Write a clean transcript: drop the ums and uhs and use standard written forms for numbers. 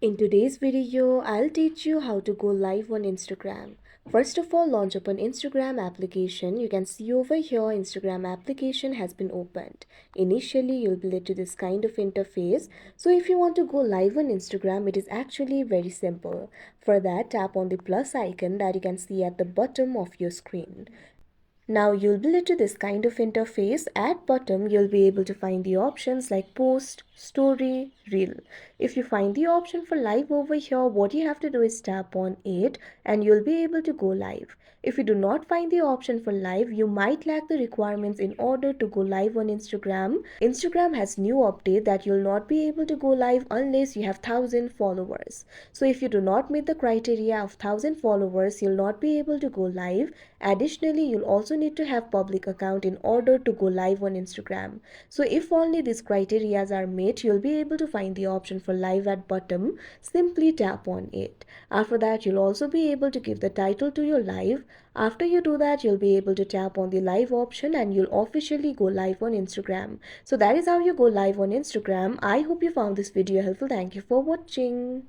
In today's video, I'll teach you how to go live on Instagram. First of all, launch up an Instagram application. You can see over here, Instagram application has been opened. Initially, you'll be led to this kind of interface. So if you want to go live on Instagram, it is actually very simple. For that, tap on the plus icon that you can see at the bottom of your screen. Now you'll be led to this kind of interface. At bottom, you'll be able to find the options like post, story, reel. If you find the option for live over here, what you have to do is tap on it and you'll be able to go live. If you do not find the option for live, you might lack the requirements in order to go live on Instagram. Instagram has new update that you'll not be able to go live unless you have 1,000 followers. So if you do not meet the criteria of 1,000 followers, you'll not be able to go live. Additionally, you'll also need to have public account in order to go live on Instagram. So if only these criteria are met, you'll be able to find the option for live at bottom. Simply tap on it. After that, you'll also be able to give the title to your live. After you do that, you'll be able to tap on the live option and you'll officially go live on Instagram. So that is how you go live on Instagram. I hope you found this video helpful. Thank you for watching.